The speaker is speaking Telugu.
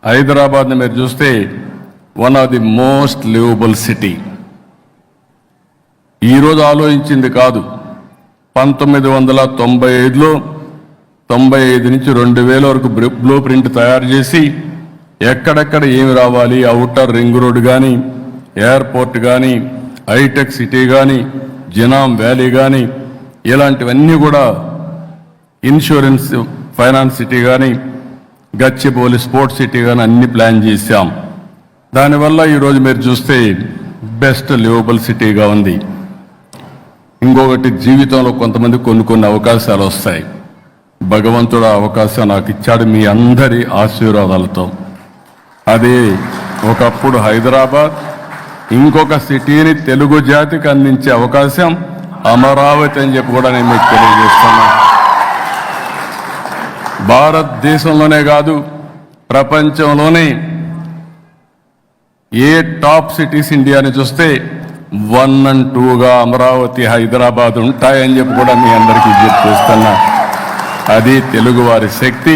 హైదరాబాద్ని మీరు చూస్తే one of the most liveable city. ఈరోజు ఆలోచించింది కాదు. 1995లో 95 నుంచి 2000 వరకు బ్లూ ప్రింట్ తయారు చేసి ఎక్కడెక్కడ ఏమి రావాలి, ఔటర్ రింగ్ రోడ్ కానీ, ఎయిర్పోర్ట్ కానీ, హైటెక్ సిటీ కానీ, జినాం వ్యాలీ కానీ, ఇలాంటివన్నీ కూడా ఇన్సూరెన్స్ ఫైనాన్స్ సిటీ కానీ, గచ్చిబౌలి స్పోర్ట్స్ సిటీ కానీ అన్ని ప్లాన్ చేశాం. దానివల్ల ఈరోజు మీరు చూస్తే బెస్ట్ లివబుల్ సిటీగా ఉంది. ఇంకొకటి, జీవితంలో కొంతమంది కొన్ని అవకాశాలు వస్తాయి. భగవంతుడు ఆ అవకాశం నాకు ఇచ్చాడు మీ అందరి ఆశీర్వాదాలతో. అదే ఒకప్పుడు హైదరాబాద్, ఇంకొక సిటీని తెలుగు జాతికి అందించే అవకాశం అమరావతి అని చెప్పి కూడా నేను మీకు తెలియజేస్తున్నా. భారతదేశంలోనే కాదు, ప్రపంచంలోనే ఏ టాప్ సిటీస్ ఇండియాని చూస్తే 1 and 2గా అమరావతి, హైదరాబాద్ ఉంటాయని చెప్పి కూడా మీ అందరికీ విజ్ఞప్తి చేస్తున్నా. అది తెలుగువారి శక్తి.